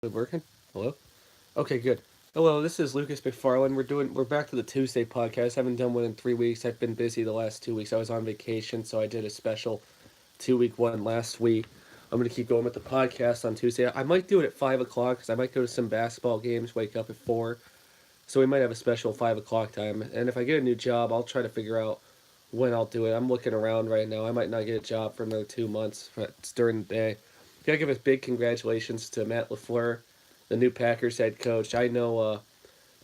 Is it working? Hello? Okay, good. Hello, this is Lucas McFarland. We're back to the Tuesday podcast. I haven't done one in 3 weeks. I've been busy the last 2 weeks. I was on vacation, so I did a special 2 week one last week. I'm gonna keep going with the podcast on Tuesday. I might do it at 5 o'clock because I might go to some basketball games. Wake up at 4, so we might have a special 5 o'clock time. And if I get a new job, I'll try to figure out when I'll do it. I'm looking around right now. I might not get a job for another 2 months, but it's during the day. Gotta give a big congratulations to Matt LaFleur, the new Packers head coach. I know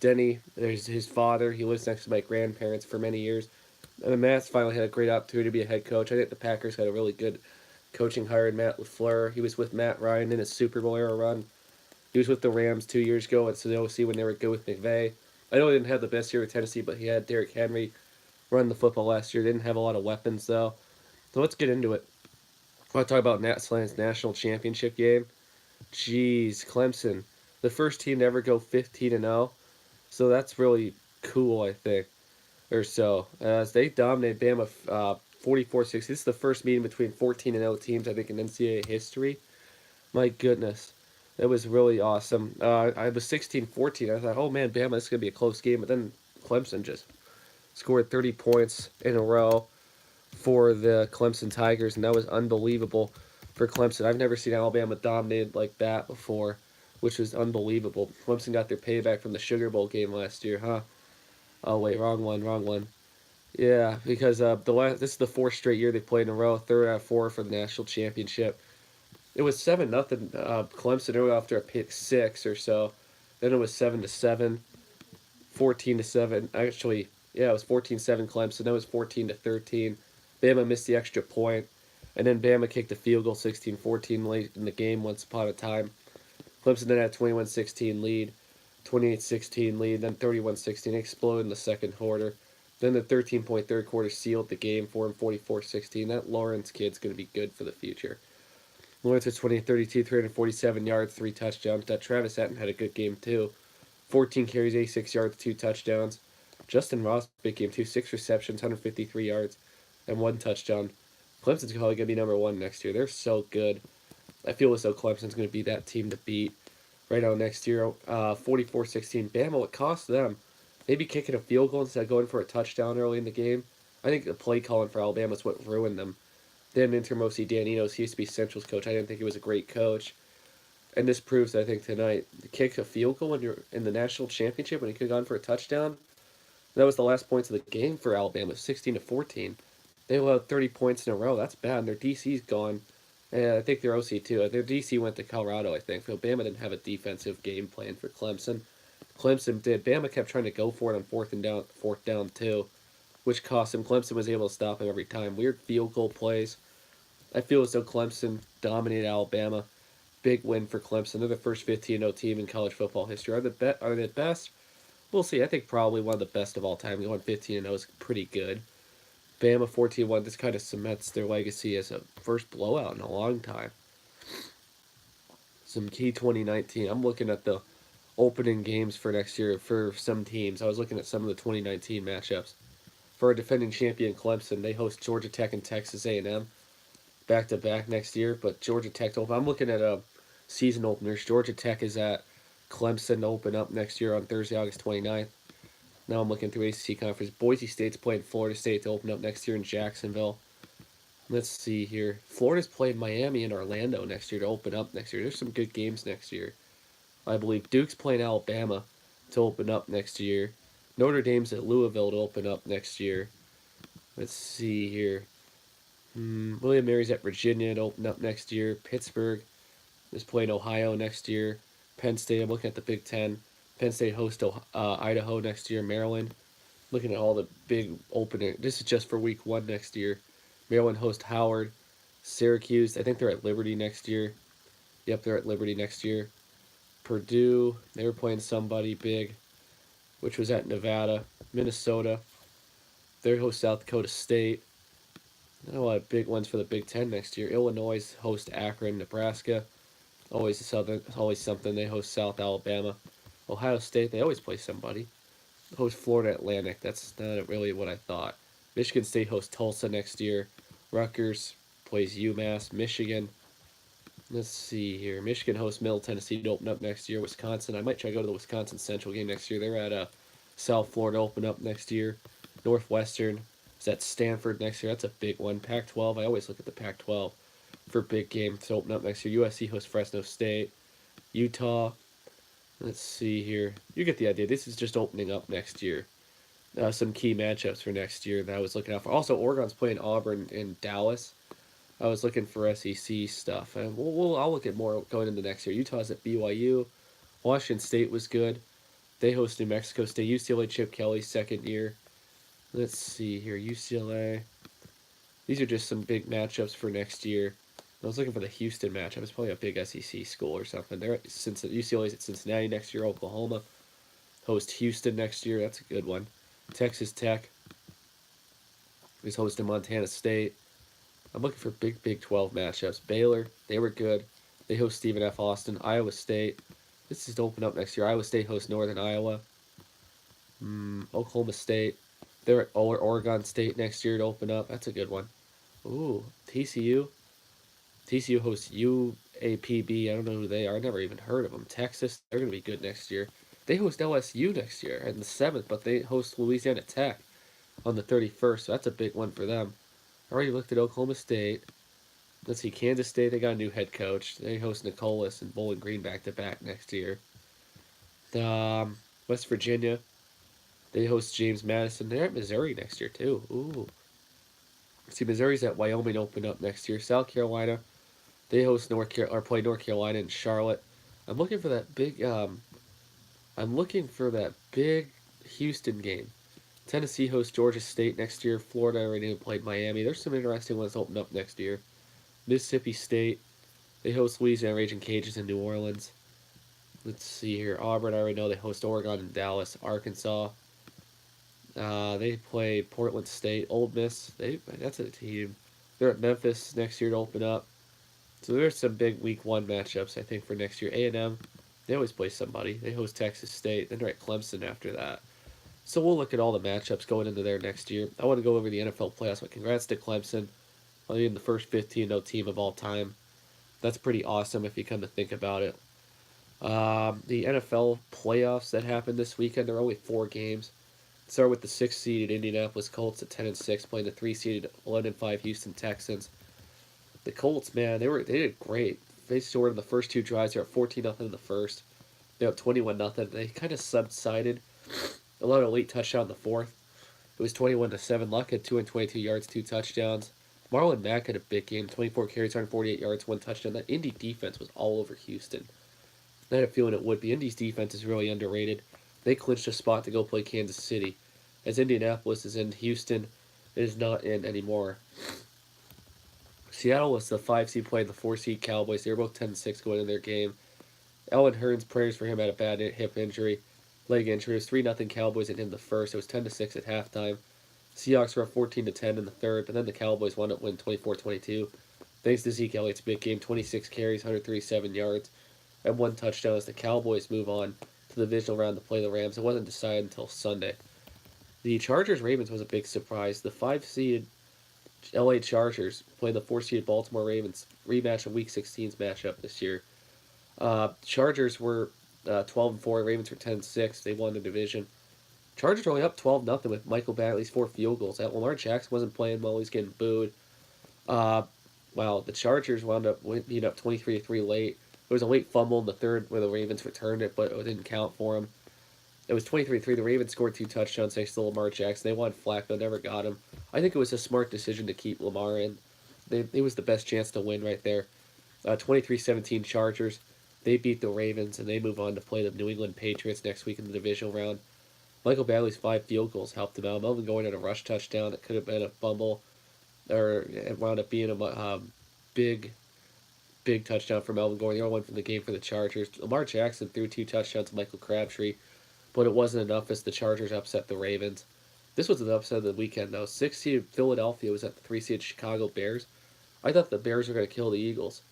Denny, there's his father. He lives next to my grandparents for many years. And Matt's finally had a great opportunity to be a head coach. I think the Packers had a really good coaching hire in Matt LaFleur. He was with Matt Ryan in his Super Bowl era run. He was with the Rams 2 years ago at the OC when they were good with McVay. I know he didn't have the best year with Tennessee, but he had Derrick Henry run the football last year. They didn't have a lot of weapons, though. So let's get into it. I want to talk about Nat Slan's national championship game. Jeez, Clemson, the first team to ever go 15-0. So that's really cool, I think. Or so. As they dominated Bama 44-60. This is the first meeting between 14-0 teams, I think, in NCAA history. My goodness. That was really awesome. I was 16-14. I thought, oh man, Bama, this is going to be a close game. But then Clemson just scored 30 points in a row for the Clemson Tigers, and that was unbelievable for Clemson. I've never seen Alabama dominated like that before, which was unbelievable. Clemson got their payback from the Sugar Bowl game last year, huh? Oh wait, wrong one, wrong one. Yeah, because this is the fourth straight year they played in a row, third out of four for the national championship. It was 7-0 Clemson early after a pick six or so. Then it was 7-7, 14-7. Actually, yeah, it was 14-7 Clemson. Then it was 14-13. Bama missed the extra point, and then Bama kicked a field goal 16-14 late in the game once upon a time. Clemson then had a 21-16 lead, 28-16 lead, then 31-16 exploded in the second quarter. Then the 13-point third quarter sealed the game for him, 44-16. That Lawrence kid's going to be good for the future. Lawrence was 20-32, 347 yards, 3 touchdowns. That Travis Etienne had a good game too. 14 carries, 86 yards, 2 touchdowns. Justin Ross, big game too, 6 receptions, 153 yards, and 1 touchdown. Clemson's probably going to be number 1 next year. They're so good. I feel as though Clemson's going to be that team to beat right now next year. 44-16. Bama, what cost them? Maybe kicking a field goal instead of going for a touchdown early in the game. I think the play calling for Alabama is what ruined them. They had an interim OC, Dan Enos. He used to be Central's coach. I didn't think he was a great coach. And this proves, I think, tonight, to kick a field goal when you're in the national championship when he could have gone for a touchdown. That was the last points of the game for Alabama, 16-14. They allowed 30 points in a row. That's bad. And their DC's gone. And I think their OC too. Their DC went to Colorado, I think. So Bama didn't have a defensive game plan for Clemson. Clemson did. Bama kept trying to go for it on fourth down too, which cost him. Clemson was able to stop him every time. Weird field goal plays. I feel as though Clemson dominated Alabama. Big win for Clemson. They're the first 15-0 team in college football history. Are they the best? We'll see. I think probably one of the best of all time. Going 15-0 is pretty good. Bama 14-1. This kind of cements their legacy as a first blowout in a long time. Some key 2019. I'm looking at the opening games for next year for some teams. I was looking at some of the 2019 matchups. For a defending champion Clemson, they host Georgia Tech and Texas A&M back to back next year. But Georgia Tech, I'm looking at season openers. Georgia Tech is at Clemson to open up next year on Thursday, August 29th. Now I'm looking through ACC Conference. Boise State's playing Florida State to open up next year in Jacksonville. Let's see here. Florida's playing Miami and Orlando next year to open up next year. There's some good games next year. I believe Duke's playing Alabama to open up next year. Notre Dame's at Louisville to open up next year. Let's see here. William Mary's at Virginia to open up next year. Pittsburgh is playing Ohio next year. Penn State, I'm looking at the Big Ten. Penn State hosts Idaho next year. Maryland, looking at all the big opening. This is just for week 1 next year. Maryland hosts Howard. Syracuse, I think they're at Liberty next year. Yep, they're at Liberty next year. Purdue, they were playing somebody big, which was at Nevada. Minnesota, they host South Dakota State. A lot of big ones for the Big Ten next year. Illinois host Akron, Nebraska. Always something. They host South Alabama. Ohio State, they always play somebody. Host Florida Atlantic. That's not really what I thought. Michigan State hosts Tulsa next year. Rutgers plays UMass. Michigan Let's see here. Michigan hosts Middle Tennessee to open up next year. Wisconsin. I might try to go to the Wisconsin Central game next year. They're at South Florida open up next year. Northwestern is at Stanford next year. That's a big one. Pac-12. I always look at the Pac-12 for big games to open up next year. USC hosts Fresno State. Utah. Let's see here. You get the idea. This is just opening up next year. Some key matchups for next year that I was looking out for. Also, Oregon's playing Auburn in Dallas. I was looking for SEC stuff, and I'll look at more going into next year. Utah's at BYU. Washington State was good. They host New Mexico State. UCLA Chip Kelly's second year. Let's see here. UCLA. These are just some big matchups for next year. I was looking for the Houston matchup. It's probably a big SEC school or something. Since UCLA's at Cincinnati next year. Oklahoma host Houston next year. That's a good one. Texas Tech is hosting Montana State. I'm looking for big Big 12 matchups. Baylor, they were good. They host Stephen F. Austin. Iowa State. This is to open up next year. Iowa State hosts Northern Iowa. Oklahoma State. They're at Oregon State next year to open up. That's a good one. Ooh, TCU. TCU hosts UAPB. I don't know who they are. I never even heard of them. Texas. They're going to be good next year. They host LSU next year on the 7th, but they host Louisiana Tech on the 31st, so that's a big one for them. I already looked at Oklahoma State. Let's see, Kansas State, they got a new head coach. They host Nicholas and Bowling Green back-to-back next year. West Virginia, they host James Madison. They're at Missouri next year, too. Ooh. See, Missouri's at Wyoming open up next year. South Carolina, they host play North Carolina and Charlotte. I'm looking for that big Houston game. Tennessee hosts Georgia State next year. Florida already played Miami. There's some interesting ones open up next year. Mississippi State, they host Louisiana Raging Cajuns in New Orleans. Let's see here. Auburn, I already know they host Oregon and Dallas. Arkansas, they play Portland State. Ole Miss, that's a team. They're at Memphis next year to open up. So there's some big Week 1 matchups, I think, for next year. A&M, they always play somebody. They host Texas State. Then they're at Clemson after that. So we'll look at all the matchups going into there next year. I want to go over the NFL playoffs, but congrats to Clemson on being the first 15-0 team of all time. That's pretty awesome if you come to think about it. The NFL playoffs that happened this weekend, there are only 4 games. Start with the 6th-seeded Indianapolis Colts at 10-6, playing the 3-seeded 11-5 Houston Texans. The Colts, man, they did great. They scored in the first 2 drives. They're at 14-0 in the first. They're up 21-0. They kind of subsided. A lot of late touchdown in the fourth. It was 21-7. Luck had 222 yards, 2 touchdowns. Marlon Mack had a big game, 24 carries, 148 yards, 1 touchdown. That Indy defense was all over Houston. I had a feeling it would be. Indy's defense is really underrated. They clinched a spot to go play Kansas City. As Indianapolis is in, Houston is not in anymore. Seattle was the 5 seed playing the 4 seed Cowboys. They were both 10-6 going in their game. Ellen Hearns, prayers for him, had a bad leg injury. It was 3-0 Cowboys in the first. It was 10-6 at halftime. Seahawks were up 14-10 in the third, but then the Cowboys wound up winning 24-22. Thanks to Zeke Elliott's big game, 26 carries, 137 yards, and 1 touchdown as the Cowboys move on to the divisional round to play the Rams. It wasn't decided until Sunday. The Chargers-Ravens was a big surprise. The 5-seeded LA Chargers played the 4-seeded Baltimore Ravens, rematch of Week 16's matchup this year. Chargers were 12-4. Ravens were 10-6. They won the division. Chargers were only up 12-0 with Michael Batley's 4 field goals. That Lamar Jackson wasn't playing well. He's getting booed. The Chargers wound up being up 23-3 late. There was a late fumble in the third where the Ravens returned it, but it didn't count for them. It was 23-3. The Ravens scored 2 touchdowns thanks to Lamar Jackson. They won Flacco, never got him. I think it was a smart decision to keep Lamar in. It was the best chance to win right there. 23-17 Chargers. They beat the Ravens, and they move on to play the New England Patriots next week in the divisional round. Michael Batley's 5 field goals helped him out. Melvin Gordon had a rush touchdown that could have been a fumble, or it wound up being a big touchdown for Melvin Gordon. The only one from the game for the Chargers. Lamar Jackson threw 2 touchdowns to Michael Crabtree, but it wasn't enough as the Chargers upset the Ravens. This was an upset of the weekend, though. 6-seed Philadelphia was at the 3-seed Chicago Bears. I thought the Bears were going to kill the Eagles,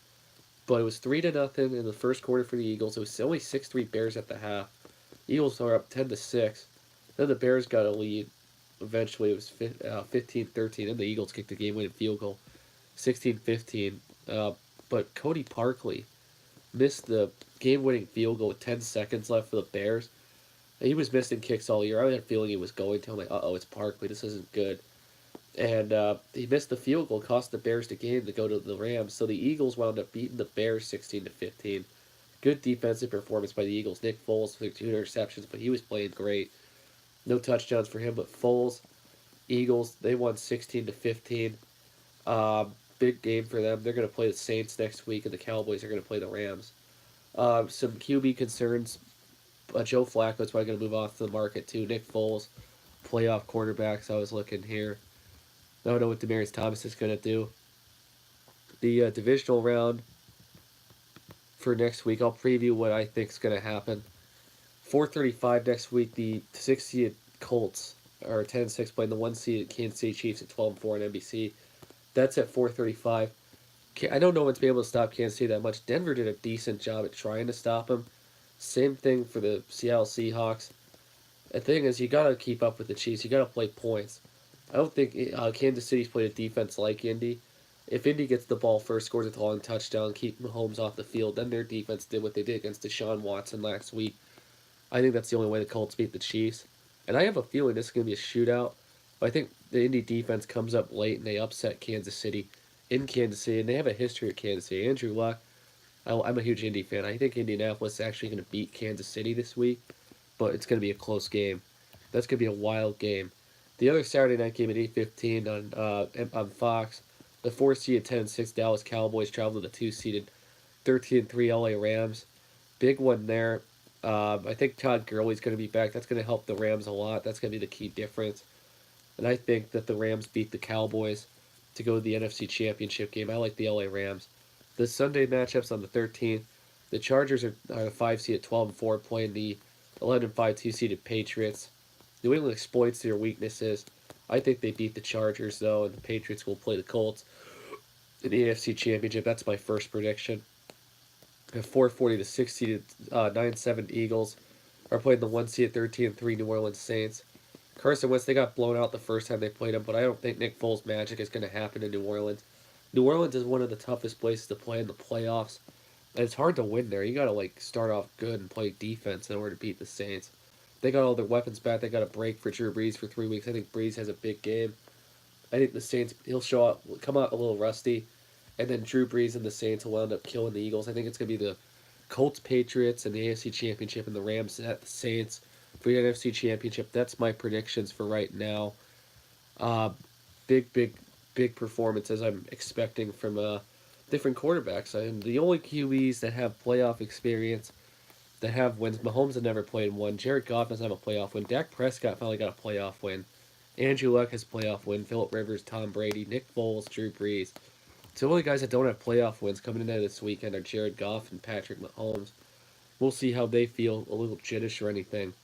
but it was 3-0 in the first quarter for the Eagles. It was only 6-3 Bears at the half. Eagles were up 10-6. Then the Bears got a lead. Eventually, it was 15-13. Then the Eagles kicked the game-winning field goal, 16-15. but Cody Parkley missed the game-winning field goal with 10 seconds left for the Bears. He was missing kicks all year. I had a feeling he was going to. I'm like, uh-oh, it's Parkley. This isn't good. And he missed the field goal, cost the Bears the game to go to the Rams. So the Eagles wound up beating the Bears 16-15. Good defensive performance by the Eagles. Nick Foles threw 2 interceptions, but he was playing great. No touchdowns for him, but Foles, Eagles, they won 16-15. Big game for them. They're going to play the Saints next week, and the Cowboys are going to play the Rams. Some QB concerns. Joe Flacco's probably going to move off to the market too. Nick Foles, playoff quarterbacks. I was looking here. I don't know what Demaryius Thomas is going to do. The divisional round for next week, I'll preview what I think is going to happen. 4:35 next week, the 6th-seeded Colts are 10-6 playing the 1-seeded Kansas City Chiefs at 12-4 on NBC. That's at 4:35. I don't know what's been able to stop Kansas City that much. Denver did a decent job at trying to stop them. Same thing for the Seattle Seahawks. The thing is, you got to keep up with the Chiefs. You got to play points. I don't think Kansas City's played a defense like Indy. If Indy gets the ball first, scores a long touchdown, keep Mahomes off the field, then their defense did what they did against Deshaun Watson last week. I think that's the only way the Colts beat the Chiefs. And I have a feeling this is going to be a shootout. But I think the Indy defense comes up late and they upset Kansas City in Kansas City. And they have a history of Kansas City. Andrew Luck, I'm a huge Indy fan. I think Indianapolis is actually going to beat Kansas City this week. But it's going to be a close game. That's going to be a wild game. The other Saturday night game at 8:15 on Fox, the 4-seeded 10-6 Dallas Cowboys travel to the 2-seeded 13-3 LA Rams. Big one there. I think Todd Gurley's going to be back. That's going to help the Rams a lot. That's going to be the key difference. And I think that the Rams beat the Cowboys to go to the NFC Championship game. I like the LA Rams. The Sunday matchups on the 13th, the Chargers are the 5 seed at 12-4 playing the 11-5 2-seeded Patriots. New England exploits their weaknesses. I think they beat the Chargers, though, and the Patriots will play the Colts in the AFC Championship. That's my first prediction. At 4:40, the 6-seeded 9-7 Eagles are playing the 1-seeded 13-3 New Orleans Saints. Carson Wentz, they got blown out the first time they played him, but I don't think Nick Foles' magic is going to happen in New Orleans. New Orleans is one of the toughest places to play in the playoffs, and it's hard to win there. You got to start off good and play defense in order to beat the Saints. They got all their weapons back. They got a break for Drew Brees for 3 weeks. I think Brees has a big game. I think the Saints, he'll come out a little rusty, and then Drew Brees and the Saints will end up killing the Eagles. I think it's going to be the Colts, Patriots, and the AFC Championship, and the Rams at the Saints for the NFC Championship. That's my predictions for right now. Uh, big performances I'm expecting from different quarterbacks. I'm the only QBs that have playoff experience that have wins. Mahomes has never played one. Jared Goff doesn't have a playoff win. Dak Prescott finally got a playoff win. Andrew Luck has a playoff win. Phillip Rivers, Tom Brady, Nick Foles, Drew Brees. So the only guys that don't have playoff wins coming into this weekend are Jared Goff and Patrick Mahomes. We'll see how they feel, a little jittish or anything.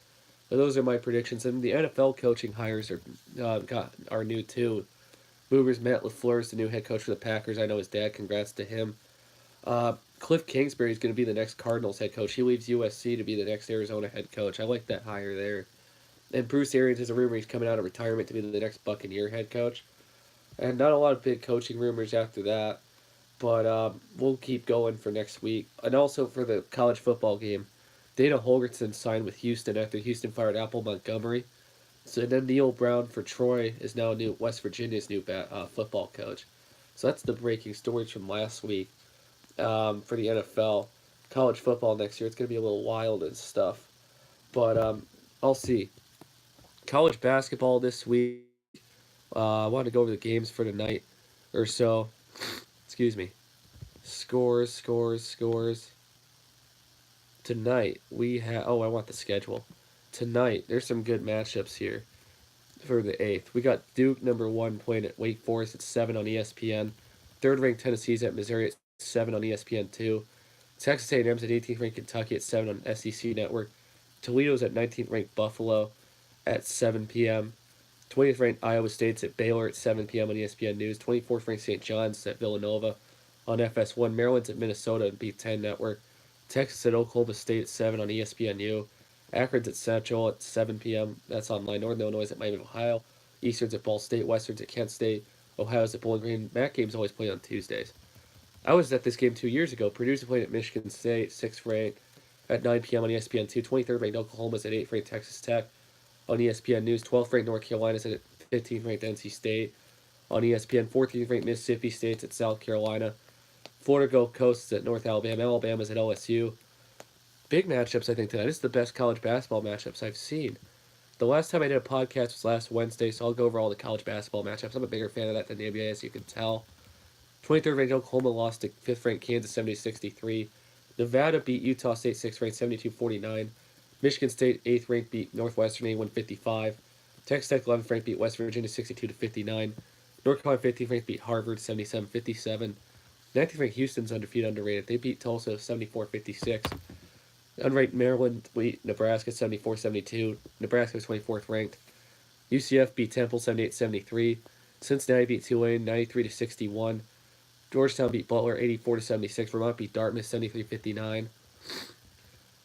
But those are my predictions. And the NFL coaching hires are new too. Boogers, Matt LaFleur is the new head coach for the Packers. I know his dad. Congrats to him. Cliff Kingsbury is going to be the next Cardinals head coach. He leaves USC to be the next Arizona head coach. I like that hire there. And Bruce Arians is a rumor he's coming out of retirement to be the next Buccaneer head coach. And not a lot of big coaching rumors after that. But we'll keep going for next week. And also for the college football game, Dana Holgorsen signed with Houston after Houston fired Apple Montgomery. So then Neil Brown for Troy is now West Virginia's new football coach. So that's the breaking stories from last week for the NFL. College football next year, it's going to be a little wild and stuff. But I'll see. College basketball this week. I wanted to go over the games for tonight or so. Excuse me. Scores. Tonight, we have... Oh, I want the schedule. Tonight, there's some good matchups here for the 8th. We got Duke, number 1, playing at Wake Forest at 7 on ESPN. Third-ranked Tennessee's at Missouri at 7 on ESPN2. Texas A&M's at 18th-ranked Kentucky at 7 on SEC Network. Toledo's at 19th-ranked Buffalo at 7 p.m. 20th-ranked Iowa State's at Baylor at 7 p.m. on ESPN News. 24th-ranked St. John's at Villanova on FS1. Maryland's at Minnesota on B10 Network. Texas at Oklahoma State at 7 on ESPNU. Akron's at Central at 7 p.m. That's online. Northern Illinois at Miami of Ohio. Eastern's at Ball State. Western's at Kent State. Ohio's at Bowling Green. MAC games always play on Tuesdays. I was at this game 2 years ago. Purdue's playing at Michigan State, 6th ranked, at 9 p.m. on ESPN2. 23rd ranked Oklahoma's at 8th ranked Texas Tech on ESPN News. 12th ranked North Carolina's at 15th ranked NC State on ESPN. 14th ranked Mississippi State's at South Carolina. Florida Gulf Coast is at North Alabama. Alabama's at LSU. Big matchups, I think, tonight. This is the best college basketball matchups I've seen. The last time I did a podcast was last Wednesday, so I'll go over all the college basketball matchups. I'm a bigger fan of that than the NBA, as you can tell. 23rd ranked Oklahoma lost to 5th ranked Kansas 70-63. Nevada beat Utah State 6th ranked 72-49. Michigan State 8th ranked beat Northwestern 81-55. Texas Tech 11th ranked beat West Virginia 62-59. North Carolina 15th ranked beat Harvard 77-57. 19th ranked Houston's undefeated underrated. They beat Tulsa 74-56. Unranked Maryland beat Nebraska 74-72. Nebraska was 24th ranked. UCF beat Temple 78-73. Cincinnati beat Tulane 93-61. Georgetown beat Butler 84-76. Vermont beat Dartmouth 73-59.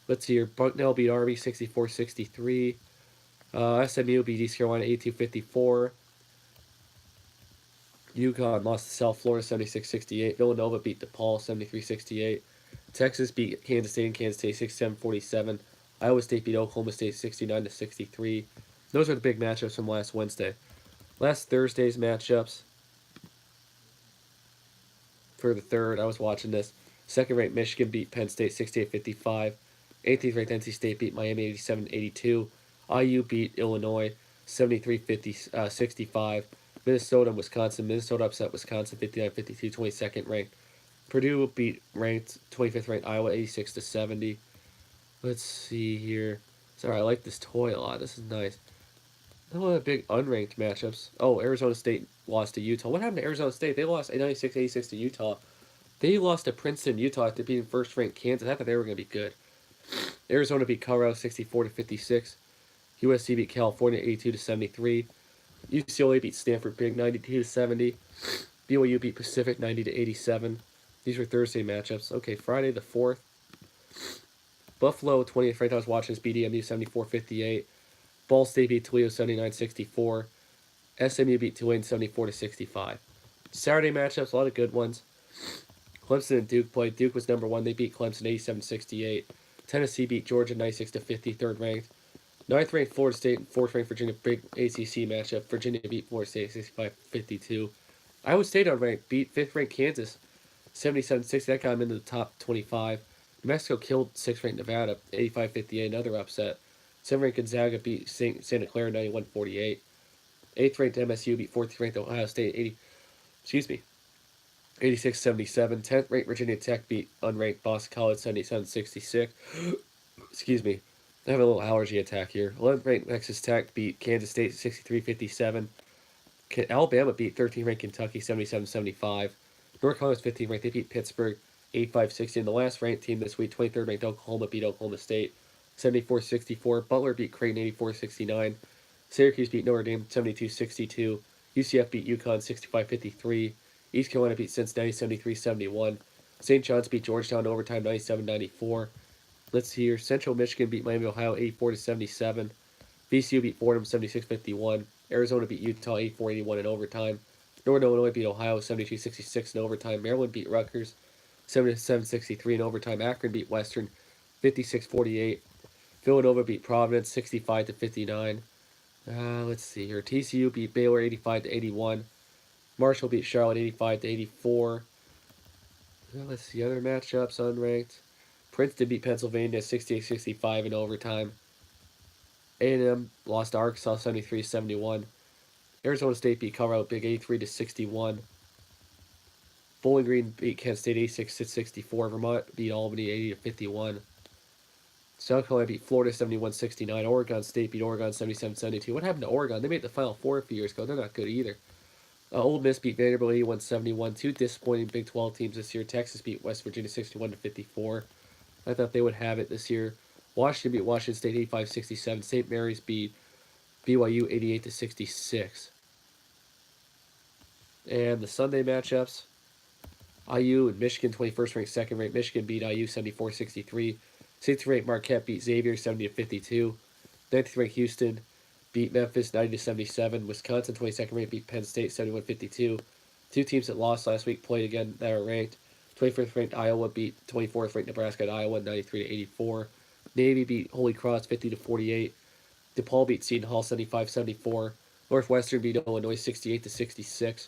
Let's see here. Bucknell beat Army 64-63. SMU beat East Carolina 82-54. UConn lost to South Florida 76-68. Villanova beat DePaul 73-68. Texas beat Kansas State and Kansas State 67-47. Iowa State beat Oklahoma State 69-63. Those are the big matchups from last Wednesday. Last Thursday's matchups for the third, I was watching this. Second-ranked Michigan beat Penn State 68-55. 18th-ranked NC State beat Miami 87-82. IU beat Illinois 73-65. Minnesota and Wisconsin. Minnesota upset Wisconsin 59-52, 22nd ranked. Purdue beat ranked 25th ranked Iowa 86-70. Let's see here. Sorry, I like this toy a lot. This is nice. No other big unranked matchups. Oh, Arizona State lost to Utah. What happened to Arizona State? They lost 96-86 to Utah. They lost to Princeton, Utah after beating first ranked Kansas. I thought they were going to be good. Arizona beat Colorado 64-56. USC beat California 82-73. UCLA beat Stanford big 92-70. BYU beat Pacific 90-87. These were Thursday matchups. Okay, Friday the 4th. Buffalo 20th ranked. I was watching this BDMU 74-58. Ball State beat Toledo 79-64. SMU beat Tulane 74-65. Saturday matchups, a lot of good ones. Clemson and Duke played. Duke was number 1. They beat Clemson 87-68. Tennessee beat Georgia 96-50, 3rd ranked. 9th ranked Florida State and 4th ranked Virginia, big ACC matchup. Virginia beat Florida State 65-52. Iowa State unranked beat 5th ranked Kansas 77-60. That got them into the top 25. New Mexico killed 6th ranked Nevada 85-58, another upset. 7th ranked Gonzaga beat Santa Clara 91-48. 8th ranked MSU beat 4th ranked Ohio State 86-77. 10th ranked Virginia Tech beat unranked Boston College 77-66. Excuse me. I have a little allergy attack here. 11th ranked Texas Tech beat Kansas State 63-57. Alabama beat 13th ranked Kentucky 77-75. North Carolina's 15th ranked. They beat Pittsburgh 85-60. And the last ranked team this week, 23rd ranked Oklahoma beat Oklahoma State 74-64. Butler beat Creighton 84-69. Syracuse beat Notre Dame 72-62. UCF beat UConn 65-53. East Carolina beat Cincinnati 73-71. St. John's beat Georgetown in overtime 97-94. Let's see here. Central Michigan beat Miami, Ohio 84-77. VCU beat Fordham 76-51. Arizona beat Utah 84-81 in overtime. Northern Illinois beat Ohio 72-66 in overtime. Maryland beat Rutgers 77-63 in overtime. Akron beat Western 56-48. Villanova beat Providence 65-59. Let's see here. TCU beat Baylor 85-81. Marshall beat Charlotte 85-84. Let's see other matchups unranked. Princeton beat Pennsylvania 68-65 in overtime. A&M lost to Arkansas 73-71. Arizona State beat Colorado big 83-61. Bowling Green beat Kent State 86-64. Vermont beat Albany 80-51. South Carolina beat Florida 71-69. Oregon State beat Oregon 77-72. What happened to Oregon? They made the Final Four a few years ago. They're not good either. Ole Miss beat Vanderbilt 81-71. Two disappointing Big 12 teams this year. Texas beat West Virginia 61-54. I thought they would have it this year. Washington beat Washington State 85-67. St. Mary's beat BYU 88-66. And the Sunday matchups. IU and Michigan 21st ranked, 2nd ranked. Michigan beat IU 74-63. 6th ranked Marquette beat Xavier 70-52. 9th ranked Houston beat Memphis 90-77. Wisconsin 22nd ranked beat Penn State 71-52. Two teams that lost last week played again that are ranked. 25th ranked Iowa beat 24th ranked Nebraska at Iowa 93-84. Navy beat Holy Cross 50-48. DePaul beat Seton Hall 75-74. Northwestern beat Illinois 68-66.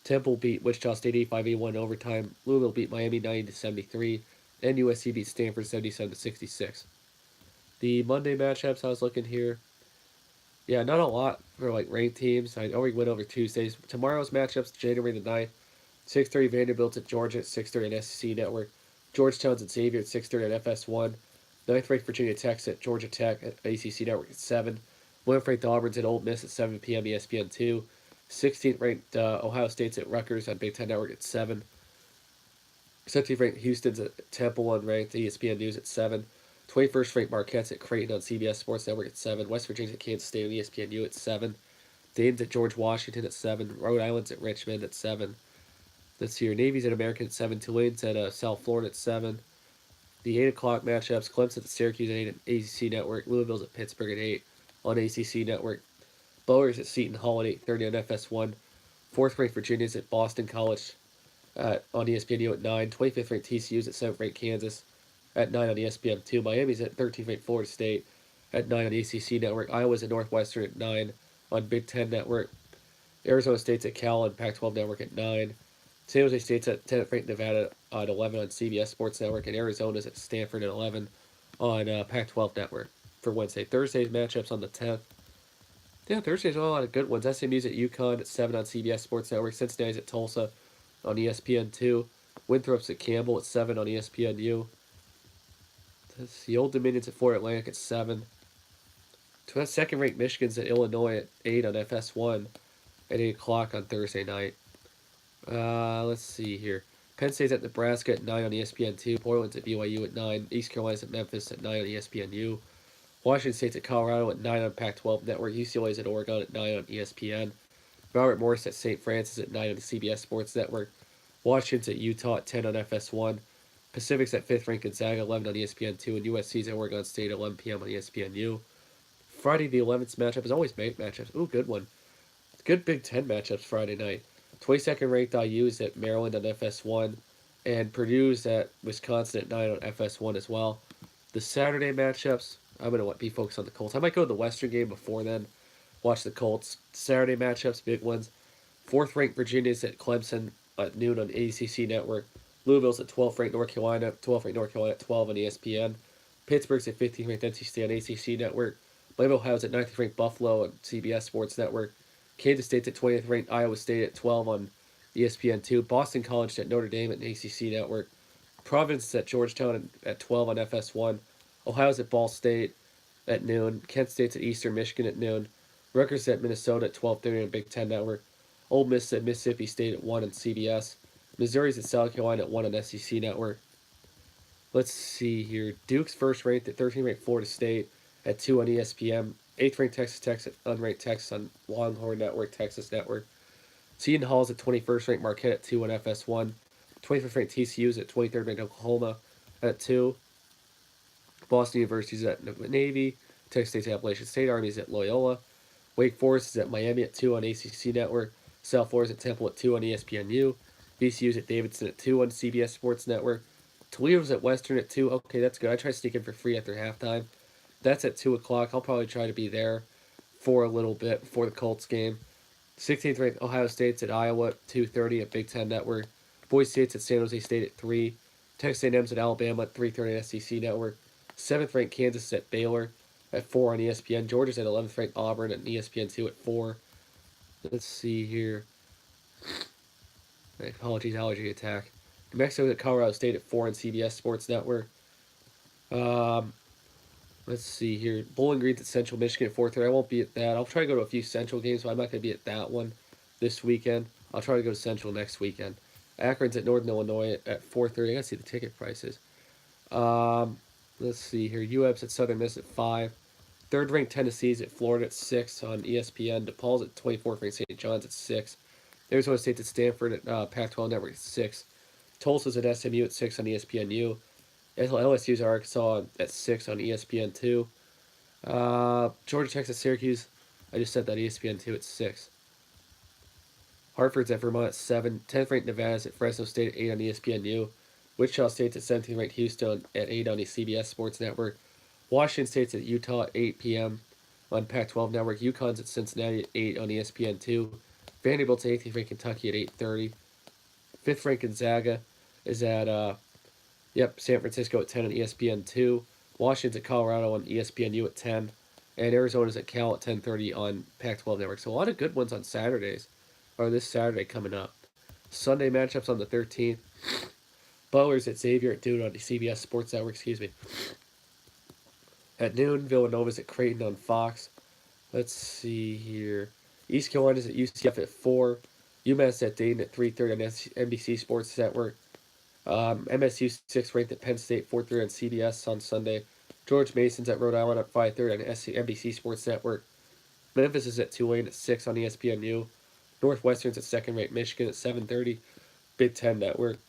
Temple beat Wichita State 85-81 in overtime. Louisville beat Miami 90-73. And USC beat Stanford 77-66. The Monday matchups I was looking here. Yeah, not a lot for like ranked teams. I already went over Tuesdays. Tomorrow's matchups, January the 9th. 6:30 Vanderbilt at Georgia at 6:30 on SEC Network. Georgetown's at Xavier at 6:30 on FS1. 9th ranked Virginia Tech's at Georgia Tech at ACC Network at 7. 11th ranked Auburn's at Ole Miss at 7 p.m. ESPN2. 16th ranked Ohio State's at Rutgers on Big Ten Network at 7. 17th ranked Houston's at Temple unranked ESPN News at 7. 21st ranked Marquette's at Creighton on CBS Sports Network at 7. West Virginia's at Kansas State on ESPNU at 7. Dane's at George Washington at 7. Rhode Island's at Richmond at 7. This year, Navy's at American at 7. Tulane's at South Florida at 7. The 8 o'clock matchups, Clemson at Syracuse at 8 on ACC Network. Louisville's at Pittsburgh at 8 on ACC Network. Bowyer's at Seton Hall at 8:30 on FS1. 4th ranked Virginia's at Boston College on ESPNU at 9. 25th ranked TCU's at 7th ranked Kansas at 9 on ESPN2. Miami's at 13th ranked Florida State at 9 on ACC Network. Iowa's at Northwestern at 9 on Big Ten Network. Arizona State's at Cal on Pac-12 Network at 9. San Jose State's at 10th ranked Nevada at 11 on CBS Sports Network, and Arizona's at Stanford at 11 on Pac-12 Network for Wednesday. Thursday's matchups on the 10th. Yeah, Thursday's a lot of good ones. SMU's at UConn at 7 on CBS Sports Network. Cincinnati's at Tulsa on ESPN2. Winthrop's at Campbell at 7 on ESPNU. The Old Dominion's at Florida Atlantic at 7. Second-ranked Michigan's at Illinois at 8 on FS1 at 8 o'clock on Thursday night. Let's see here. Penn State's at Nebraska at 9 on ESPN2. Portland's at BYU at 9. East Carolina's at Memphis at 9 on ESPNU. Washington State's at Colorado at 9 on Pac-12 Network. UCLA's at Oregon at 9 on ESPN. Robert Morris at St. Francis at 9 on the CBS Sports Network. Washington's at Utah at 10 on FS1. Pacific's at 5th ranked Gonzaga 11 on ESPN2. And USC's at Oregon State at 11 p.m. on ESPNU. Friday the 11th matchup is always make matchups. Ooh, good one. Good Big Ten matchups Friday night. 22nd ranked IU's at Maryland on FS1, and Purdue's at Wisconsin at 9 on FS1 as well. The Saturday matchups, I'm going to be focused on the Colts. I might go to the Western game before then, watch the Colts. Saturday matchups, big ones. 4th ranked Virginia's at Clemson at noon on ACC Network. Louisville's at 12th ranked North Carolina, 12th ranked North Carolina at 12 on ESPN. Pittsburgh's at 15th ranked NC State on ACC Network. Miami, Ohio's at 19th ranked Buffalo on CBS Sports Network. Kansas State's at 20th ranked Iowa State at 12 on ESPN2. Boston College at Notre Dame at ACC Network. Providence is at Georgetown at 12 on FS1. Ohio's at Ball State at noon. Kent State's at Eastern Michigan at noon. Rutgers at Minnesota at 12:30 on Big Ten Network. Ole Miss at Mississippi State at 1 on CBS. Missouri's at South Carolina at 1 on SEC Network. Let's see here. Duke's first ranked at 13th ranked Florida State at 2 on ESPN. 8th ranked Texas Tech at unranked Texas on Longhorn Network, Texas Network. Seton Hall's at 21st ranked Marquette at 2 on FS1. 25th ranked TCU's at 23rd ranked Oklahoma at 2. Boston University's at Navy. Texas State's at Appalachian State. Army's at Loyola. Wake Forest is at Miami at 2 on ACC Network. South Florida's at Temple at 2 on ESPNU. VCU's at Davidson at 2 on CBS Sports Network. Toledo's at Western at 2. Okay, that's good. I try to sneak in for free after halftime. That's at 2 o'clock. I'll probably try to be there for a little bit before the Colts game. 16th ranked Ohio State's at Iowa at 2:30 at Big Ten Network. Boise State's at San Jose State at 3. Texas A&M's at Alabama at 3:30 on SEC Network. 7th ranked Kansas at Baylor at 4 on ESPN. Georgia's at 11th ranked Auburn at ESPN2 at 4. Let's see here. Apologies, allergy attack. New Mexico's at Colorado State at 4 on CBS Sports Network. Let's see here. Bowling Green's at Central Michigan at 4:30. I won't be at that. I'll try to go to a few Central games, but I'm not going to be at that one this weekend. I'll try to go to Central next weekend. Akron's at Northern Illinois at 4:30. I got to see the ticket prices. Let's see here. UAB's at Southern Miss at 5. 3rd ranked Tennessee's at Florida at 6 on ESPN. DePaul's at 24th ranked St. John's at 6. Arizona State's at Stanford at Pac-12 Network at 6. Tulsa's at SMU at 6 on ESPNU. LSU's at Arkansas at 6 on ESPN2. Georgia Tech's at Syracuse. I just said that ESPN2 at 6. Hartford's at Vermont at 7. 10th ranked Nevada's at Fresno State at 8 on ESPNU. Wichita State's at 17th ranked Houston at 8 on the CBS Sports Network. Washington State's at Utah at 8 p.m. on Pac-12 Network. UConn's at Cincinnati at 8 on ESPN2. Vanderbilt's 18th ranked Kentucky at 8:30. 5th ranked Gonzaga is at San Francisco at 10 on ESPN2. Washington's at Colorado on ESPNU at 10. And Arizona's at Cal at 10:30 on Pac-12 Network. So a lot of good ones on Saturdays, or this Saturday coming up. Sunday matchups on the 13th. Butler's at Xavier at noon on the CBS Sports Network, At noon, Villanova's at Creighton on Fox. Let's see here. East Carolina's at UCF at 4. UMass at Dayton at 3:30 on NBC Sports Network. MSU 6th ranked at Penn State 4:30 on CBS on Sunday. George Mason's at Rhode Island at 5:30 on NBC Sports Network. Memphis is at Tulane at 6 on ESPNU. Northwestern's at 2nd ranked Michigan at 7:30. Big Ten Network.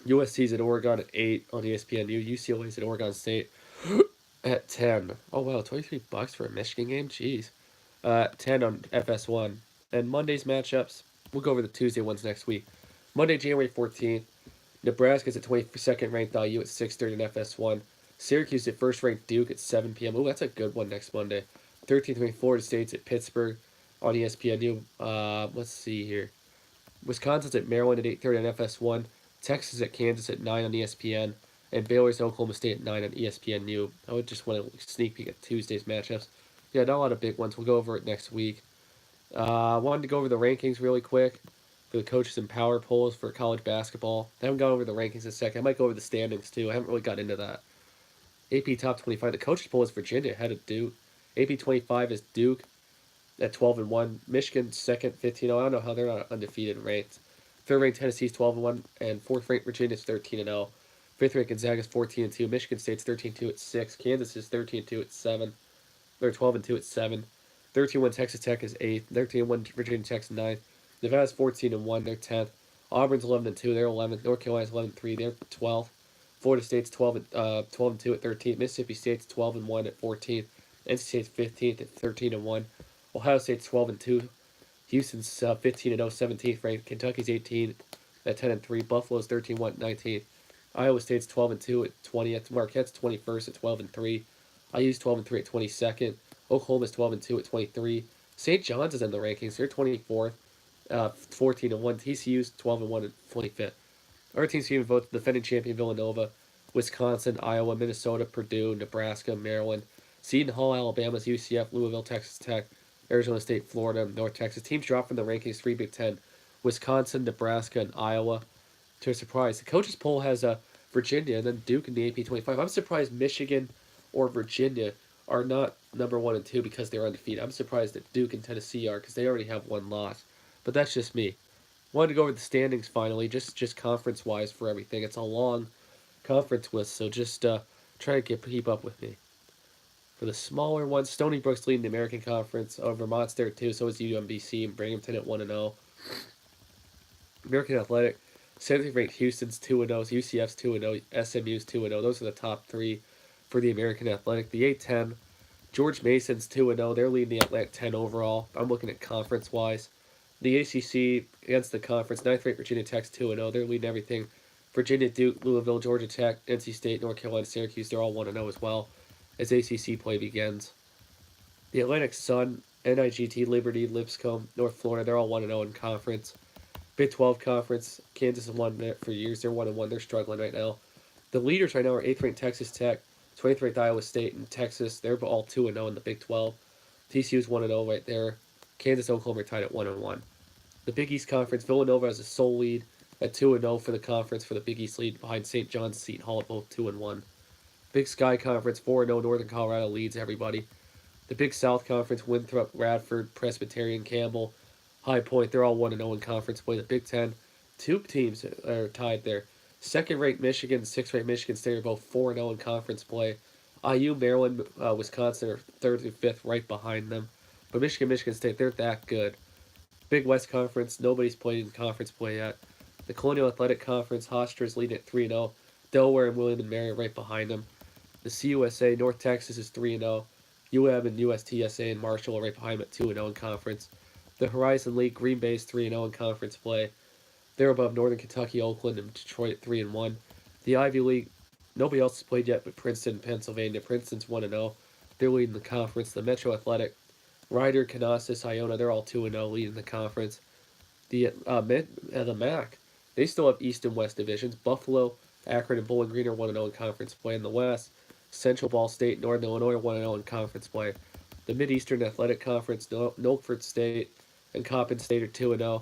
USC's at Oregon at 8 on ESPNU. UCLA's at Oregon State at 10. Oh wow, $23 for a Michigan game? Jeez. 10 on FS1. And Monday's matchups, we'll go over the Tuesday ones next week. Monday, January 14th, Nebraska's at 22nd ranked IU at 6:30 on FS1. Syracuse at 1st ranked Duke at 7 p.m. Oh, that's a good one next Monday. 13th ranked Florida State's at Pittsburgh on ESPNU. Let's see here. Wisconsin's at Maryland at 8:30 on FS1. Texas at Kansas at 9 on ESPN. And Baylor's at Oklahoma State at 9 on ESPNU. I would just want to sneak peek at Tuesday's matchups. Yeah, not a lot of big ones. We'll go over it next week. I wanted to go over the rankings really quick for the coaches and power polls for college basketball. I haven't gone over the rankings in a second. I might go over the standings too. I haven't really got into that. AP Top 25. The coaches poll is Virginia ahead of Duke. AP 25 is Duke at 12-1. Michigan second, 15-0. I don't know how they're not undefeated ranked. 3rd ranked Tennessee's 12-1, and 4th ranked Virginia's 13-0. 5th ranked Gonzaga's 14-2. Michigan State's 13-2 at 6. Kansas is 13-2 at 7. They're 12-2 at 7. 13-1 Texas Tech is 8th. 13-1 Virginia Tech's 9th. Nevada's 14-1. They're 10th. Auburn's 11-2. They're 11th. North Carolina's 11-3. They're 12th. Florida State's 12-2 at 13th. Mississippi State's 12-1 at 14th. NC State's 15th at 13-1. Ohio State's 12-2. Houston's 15-0, 17th ranked. Kentucky's 18 at 10-3. Buffalo's 13-1 at 19th. Iowa State's 12-2 at 20th. Marquette's 21st at 12-3. IU's 12-3 at 22nd. Oklahoma's 12-2 at 23. St. John's is in the rankings. They're 24th, 14-1. TCU's 12-1 at 25th. Our team's even vote the defending champion Villanova, Wisconsin, Iowa, Minnesota, Purdue, Nebraska, Maryland, Seton Hall, Alabama's UCF, Louisville, Texas Tech, Arizona State, Florida, North Texas. Teams dropped from the rankings 3 Big Ten. Wisconsin, Nebraska, and Iowa. To a surprise. The coaches poll has Virginia and then Duke in the AP 25. I'm surprised Michigan or Virginia are not number 1 and 2 because they're undefeated. I'm surprised that Duke and Tennessee are because they already have 1 loss. But that's just me. Wanted to go over the standings finally, just conference-wise for everything. It's a long conference list, so just try to keep up with me. For the smaller ones, Stony Brook's leading the American Conference. Vermont's there too, so is UMBC and Binghamton at 1-0. American Athletic, 7th ranked Houston's 2-0, UCF's 2-0, SMU's 2-0. Those are the top 3 for the American Athletic. The A10, George Mason's 2-0. They're leading the Atlantic 10 overall. I'm looking at conference-wise. The ACC against the conference, 9th ranked Virginia Tech's 2-0. They're leading everything. Virginia, Duke, Louisville, Georgia Tech, NC State, North Carolina, Syracuse, they're all 1-0 as well as ACC play begins. The Atlantic Sun, NIGT, Liberty, Lipscomb, North Florida, they're all 1-0 in conference. Big 12 conference, Kansas has won it for years. They're 1-1. They're struggling right now. The leaders right now are 8th ranked Texas Tech, 20th ranked Iowa State, and Texas. They're all 2-0 in the Big 12. TCU's 1-0 right there. Kansas, Oklahoma are tied at 1-1. The Big East Conference, Villanova has a sole lead at 2-0 for the conference for the Big East lead behind St. John's, Seton Hall at both 2-1. Big Sky Conference, 4-0. Northern Colorado leads everybody. The Big South Conference, Winthrop, Radford, Presbyterian, Campbell, High Point, they're all 1-0 in conference play. The Big Ten, 2 teams are tied there. 2nd-ranked Michigan, 6th-ranked Michigan State are both 4-0 in conference play. IU, Maryland, Wisconsin are 3rd through 5th right behind them. But Michigan State, they're that good. Big West Conference, nobody's played in conference play yet. The Colonial Athletic Conference, Hofstra's leading at 3-0. Delaware and William and Mary are right behind them. The CUSA, North Texas is 3-0. UM and USTSA and Marshall are right behind them at 2-0 in conference. The Horizon League, Green Bay's 3-0 in conference play. They're above Northern Kentucky, Oakland, and Detroit at 3-1. The Ivy League, nobody else has played yet but Princeton, Pennsylvania. Princeton's 1-0. They're leading the conference. The Metro Athletic, Ryder, Canassus, Iona, they're all 2-0, leading the conference. The MAC, they still have East and West divisions. Buffalo, Akron, and Bowling Green are 1-0 in conference play. In the West, Central Ball State, Northern Illinois are 1-0 in conference play. The Mid-Eastern Athletic Conference, Milford State and Coppin State are 2-0.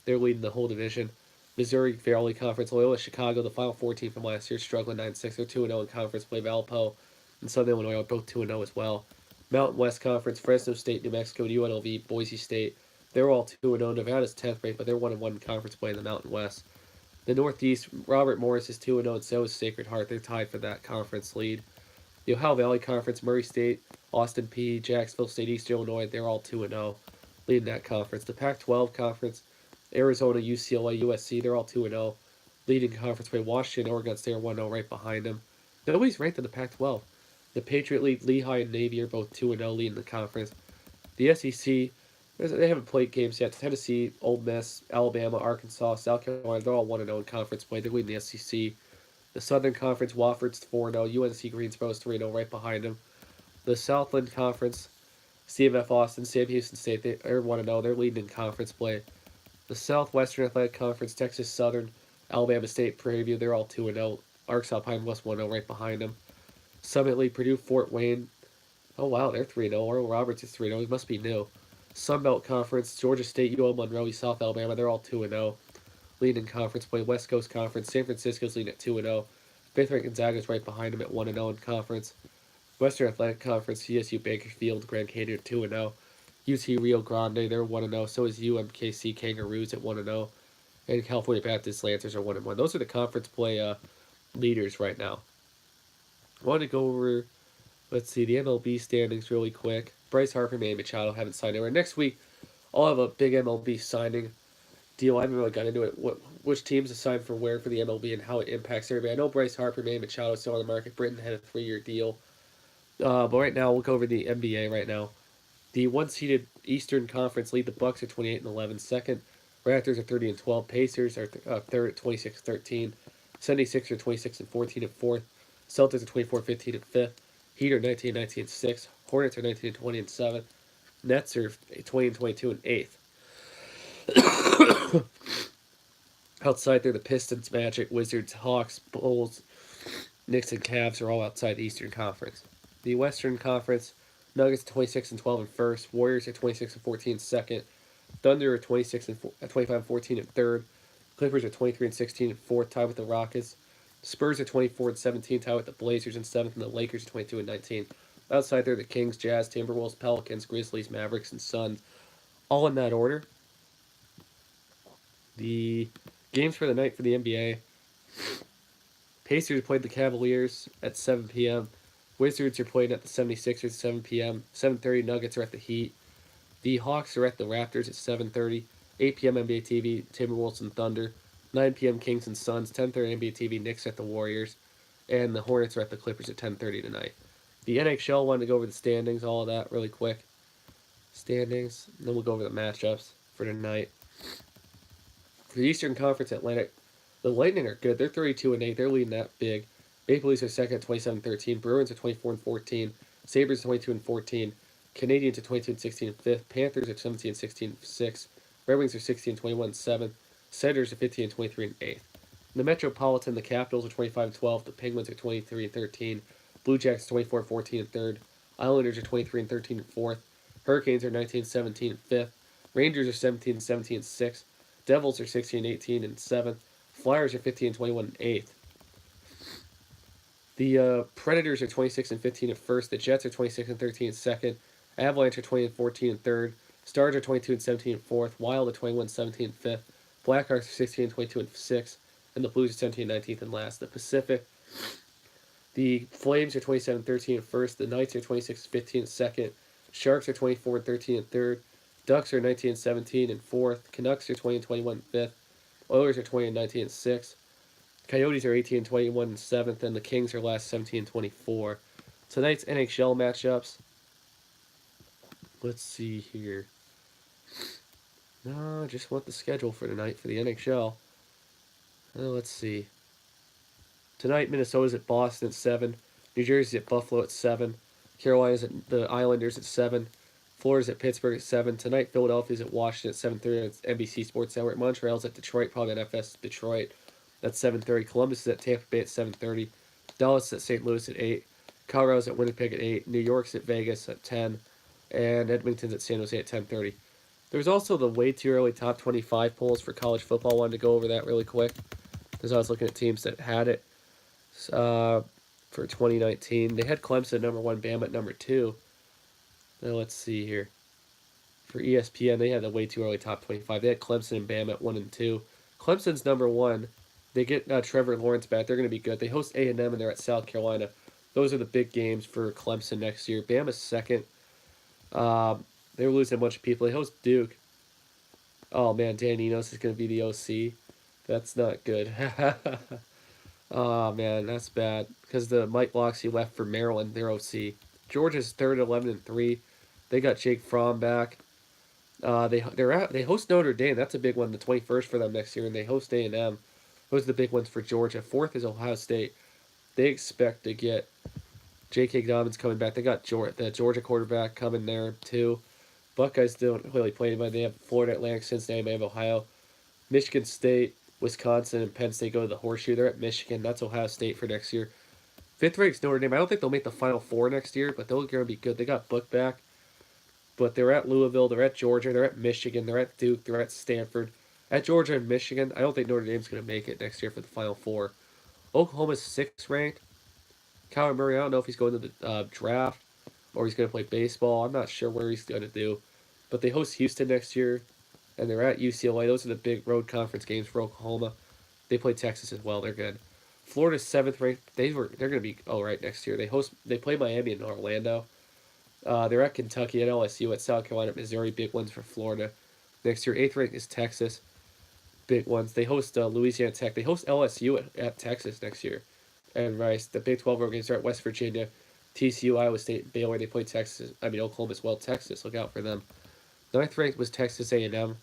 They're leading the whole division. Missouri Valley Conference, Loyola Chicago, the Final 14 from last year, struggling 9-6. They're 2-0 in conference play. Valpo and Southern Illinois are both 2-0 as well. Mountain West Conference, Fresno State, New Mexico, UNLV, Boise State, they're all 2-0. Nevada's 10th rate, but they're 1-1 in conference play in the Mountain West. The Northeast, Robert Morris is 2-0, and so is Sacred Heart. They're tied for that conference lead. The Ohio Valley Conference, Murray State, Austin Peay, Jacksonville State, East Illinois, they're all 2-0, leading that conference. The Pac-12 Conference, Arizona, UCLA, USC, they're all 2-0, leading conference play. Washington, Oregon State are 1-0 right behind them. Nobody's ranked in the Pac-12. The Patriot League, Lehigh and Navy are both 2-0, leading the conference. The SEC, they haven't played games yet. Tennessee, Ole Miss, Alabama, Arkansas, South Carolina, they're all 1-0 in conference play. They're leading the SEC. The Southern Conference, Wofford's 4-0. UNC Greensboro's 3-0 right behind them. The Southland Conference, CMF Austin, Sam Houston State, they're 1-0. They're leading in conference play. The Southwestern Athletic Conference, Texas Southern, Alabama State, Prairie View, they're all 2-0. Arkansas Pine West 1-0 right behind them. Summit League, Purdue, Fort Wayne. Oh, wow, they're 3-0. Oral Roberts is 3-0. He must be new. Sunbelt Conference, Georgia State, UL Monroe, South Alabama, they're all 2-0. Leading in conference play. West Coast Conference, San Francisco's leading at 2-0. Fifth ranked Gonzaga's right behind him at 1-0 in conference. Western Athletic Conference, CSU Bakersfield, Grand Canyon at 2-0. UT Rio Grande, they're 1-0. So is UMKC Kangaroos at 1-0. And California Baptist Lancers are 1-1. Those are the conference play leaders right now. I want to go over, let's see, the MLB standings really quick. Bryce Harper, Manny Machado haven't signed anywhere. Next week, I'll have a big MLB signing deal. I haven't really got into it. Which teams assigned for where for the MLB and how it impacts everybody. I know Bryce Harper, Manny Machado is still on the market. Britton had a 3-year deal. But right now, we'll go over the NBA right now. The one-seeded Eastern Conference lead. The Bucks are 28-11. Second, Raptors are 30-12. Pacers are third at 26-13. 76ers are 26-14 at fourth. Celtics are 24-15 at fifth. Heat are 19-19 at sixth. Hornets are 19-20 at seventh. Nets are 20-22 at eighth. Outside there, the Pistons, Magic, Wizards, Hawks, Bulls, Knicks, and Cavs are all outside the Eastern Conference. The Western Conference, Nuggets 26-12 in first. Warriors are 26-14 second. Thunder are 25-14 at third. Clippers are 23-16 at fourth, tied with the Rockets. Spurs are 24-17, tied with the Blazers in seventh, and the Lakers are 22-19. Outside there, the Kings, Jazz, Timberwolves, Pelicans, Grizzlies, Mavericks, and Suns, all in that order. The games for the night for the NBA. Pacers played the Cavaliers at 7 p.m. Wizards are playing at the 76ers at 7 p.m. 7:30 Nuggets are at the Heat. The Hawks are at the Raptors at 7:30. 8 p.m. NBA TV, Timberwolves and Thunder. 9 p.m. Kings and Suns. 10:30 NBA TV, Knicks at the Warriors. And the Hornets are at the Clippers at 10:30 tonight. The NHL, wanted to go over the standings, all of that really quick. Standings, then we'll go over the matchups for tonight. For the Eastern Conference Atlantic, the Lightning are good. They're 32-8. They're leading that big. Maple Leafs are second at 27-13. Bruins are 24-14. Sabres 22-14. Canadiens are 22-16 in fifth. Panthers are 17-16 sixth. Red Wings are 16-21 seventh. Senators are 15-23 in eighth. In the Metropolitan, the Capitals are 25-12. The Penguins are 23-13. Blue Jackets 24-14 in third. Islanders are 23-13 in fourth. Hurricanes are 19-17 in fifth. Rangers are 17-17 in sixth. Devils are 16-18 in seventh. Flyers are 15-21 in eighth. The Predators are 26-15 in first. The Jets are 26-13 in second. Avalanche are 20-14 in third. Stars are 22-17 in fourth. Wild are 21-17 in fifth. Blackhawks are 16-22 in sixth. And the Blues are 17-19 in last. The Pacific, the Flames are 27-13 in first. The Knights are 26-15 in second. Sharks are 24-13 in third. Ducks are 19-17 in fourth. Canucks are 20-21 in fifth. Oilers are 20-19 in sixth. Coyotes are 18-21 in seventh. And the Kings are last 17-24. Tonight's NHL matchups. Let's see here. No, I just want the schedule for tonight for the NHL. Let's see. Tonight, Minnesota's at Boston at 7. New Jersey's at Buffalo at 7. Carolina's at the Islanders at 7. Florida's at Pittsburgh at 7. Tonight, Philadelphia's at Washington at 7:30. It's NBC Sports Network. Montreal's at Detroit, probably on FS Detroit. That's 7:30. Columbus is at Tampa Bay at 7:30. Dallas is at St. Louis at 8. Colorado's at Winnipeg at 8. New York's at Vegas at 10. And Edmonton's at San Jose at 10:30. There's also the way too early top 25 polls for college football. I wanted to go over that really quick because I was looking at teams that had it for 2019. They had Clemson at number 1, Bama at number 2. Now let's see here. For ESPN, they had the way too early top 25. They had Clemson and Bama at 1 and 2. Clemson's number 1. They get Trevor Lawrence back. They're going to be good. They host A&M and they're at South Carolina. Those are the big games for Clemson next year. Bama's second. They're losing a bunch of people. They host Duke. Oh man, Dan Enos is going to be the OC. That's not good. Oh man, that's bad because the Mike Locksley left for Maryland. Their OC. Georgia's third, 11-3. They got Jake Fromm back. They host Notre Dame. That's a big one. The 21st for them next year, and they host A&M. Those are the big ones for Georgia. Fourth is Ohio State. They expect to get J.K. Dobbins coming back. They got the Georgia quarterback coming there too. Buckeyes don't really play anybody. They have Florida Atlantic, Cincinnati, they have Ohio, Michigan State, Wisconsin, and Penn State go to the Horseshoe. They're at Michigan. That's Ohio State for next year. Fifth ranked Notre Dame. I don't think they'll make the Final Four next year, but they're going to be good. They got Book back, but they're at Louisville. They're at Georgia. They're at Michigan. They're at Duke. They're at Stanford. At Georgia and Michigan, I don't think Notre Dame's going to make it next year for the Final Four. Oklahoma's sixth ranked. Kyler Murray, I don't know if he's going to the draft or he's going to play baseball. I'm not sure where he's going to do. But they host Houston next year, and they're at UCLA. Those are the big road conference games for Oklahoma. They play Texas as well. They're good. Florida's seventh ranked. They're going to be all right next year. They play Miami and Orlando. They're at Kentucky, at LSU, at South Carolina, Missouri. Big ones for Florida. Next year, eighth ranked is Texas. Big ones. They host Louisiana Tech. They host LSU at Texas next year. And Rice. The Big 12 games are at West Virginia, TCU, Iowa State, Baylor. They play Oklahoma as well. Texas. Look out for them. Ninth ranked was Texas A&M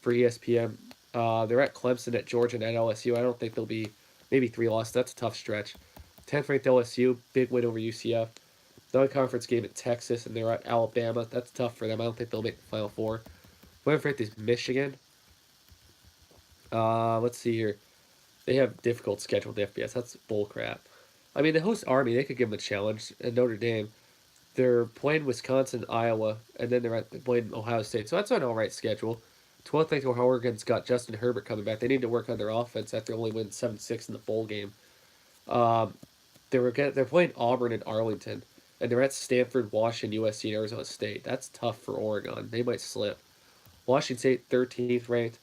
for ESPN. They're at Clemson, at Georgia, and at LSU. I don't think they'll be maybe 3 losses. That's a tough stretch. 10th ranked LSU, big win over UCF. Non-conference game at Texas, and they're at Alabama. That's tough for them. I don't think they'll make the Final Four. 11th ranked is Michigan. Let's see here. They have difficult schedule with FBS. That's bullcrap. I mean, they host Army. They could give them a challenge. And Notre Dame, they're playing Wisconsin, Iowa, and then they're playing Ohio State. So that's an all right schedule. 12th ranked Oregon's got Justin Herbert coming back. They need to work on their offense after only winning 7-6 in the bowl game. They're playing Auburn and Arlington, and they're at Stanford, Washington, USC, and Arizona State. That's tough for Oregon. They might slip. Washington State, 13th ranked.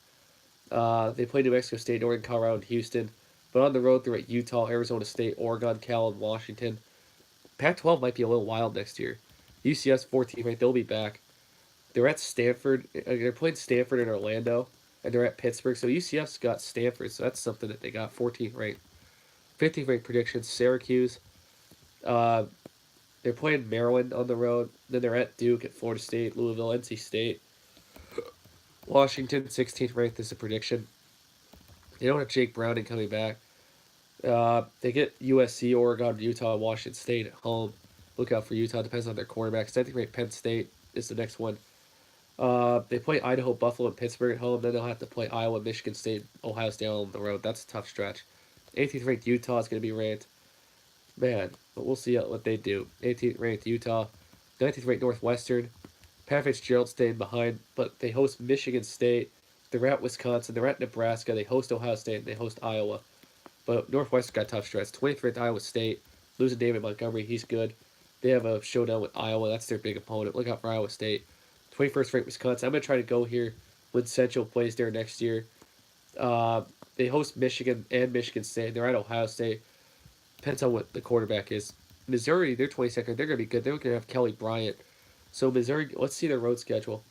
They play New Mexico State, Oregon, Colorado, and Houston. But on the road, they're at Utah, Arizona State, Oregon, Cal, and Washington. Pac-12 might be a little wild next year. UCS 14th ranked. They'll be back. They're at Stanford. They're playing Stanford and Orlando, and they're at Pittsburgh. So UCF's got Stanford, so that's something that they got. 14th ranked. 15th ranked predictions. Syracuse. They're playing Maryland on the road. Then they're at Duke, at Florida State, Louisville, NC State. Washington 16th ranked is a prediction. They don't have Jake Browning coming back. They get USC, Oregon, Utah, Washington State at home. Look out for Utah. Depends on their quarterback. 7th ranked Penn State is the next one. They play Idaho, Buffalo, and Pittsburgh at home. Then they'll have to play Iowa, Michigan State, Ohio State on the road. That's a tough stretch. 18th ranked Utah is going to be ranked. Man, but we'll see what they do. 18th ranked Utah. 19th ranked Northwestern. Pat Fitzgerald staying behind, but they host Michigan State. They're at Wisconsin. They're at Nebraska. They host Ohio State. And they host Iowa. But Northwestern got tough stretch. 20th ranked Iowa State. Losing David Montgomery. He's good. They have a showdown with Iowa. That's their big opponent. Look out for Iowa State. 21st ranked Wisconsin. I'm going to try to go here when Central plays there next year. They host Michigan and Michigan State. They're at Ohio State. Depends on what the quarterback is. Missouri, they're 22nd. They're going to be good. They're going to have Kelly Bryant. So Missouri, let's see their road schedule.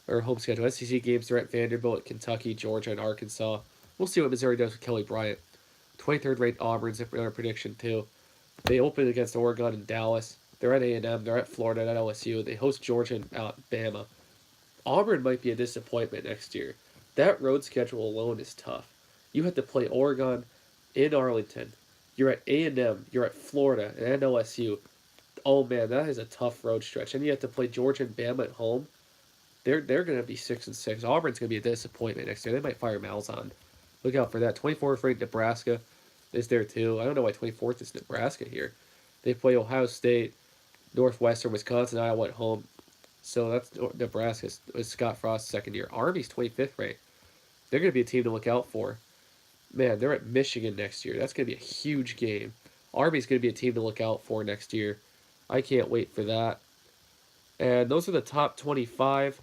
Or home schedule. SEC games, they're at Vanderbilt, Kentucky, Georgia, and Arkansas. We'll see what Missouri does with Kelly Bryant. 23rd ranked Auburn's their prediction too. They open against Oregon and Dallas. They're at A&M. They're at Florida and at LSU. They host Georgia and Bama. Auburn might be a disappointment next year. That road schedule alone is tough. You have to play Oregon in Arlington. You're at A&M. You're at Florida and OSU. Oh man, that is a tough road stretch. And you have to play Georgia and Bama at home. They're gonna be 6-6. Auburn's gonna be a disappointment next year. They might fire Malzahn. Look out for that. 24th ranked Nebraska is there too. I don't know why 24th is Nebraska here. They play Ohio State, Northwestern, Wisconsin, Iowa at home. So that's Nebraska's Scott Frost's second year. Army's 25th ranked. They're going to be a team to look out for. Man, they're at Michigan next year. That's going to be a huge game. Army's going to be a team to look out for next year. I can't wait for that. And those are the top 25.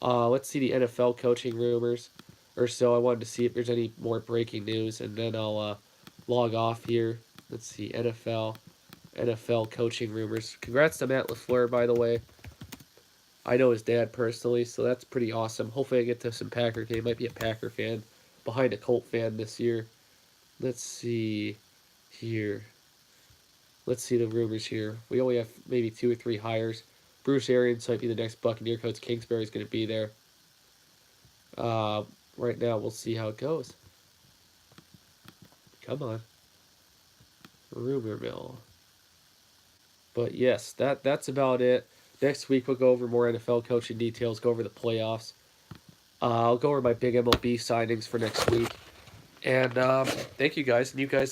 Let's see the NFL coaching rumors or so. I wanted to see if there's any more breaking news, and then I'll log off here. Let's see, NFL coaching rumors. Congrats to Matt LaFleur, by the way. I know his dad personally, so that's pretty awesome. Hopefully I get to some Packer game. Might be a Packer fan behind a Colt fan this year. Let's see here. Let's see the rumors here. We only have maybe 2 or 3 hires. Bruce Arians might be the next Buccaneer coach. Kingsbury's going to be there. Right now, we'll see how it goes. Come on. Rumor mill. But yes, that's about it. Next week, we'll go over more NFL coaching details, go over the playoffs. I'll go over my big MLB signings for next week. And thank you guys. And you guys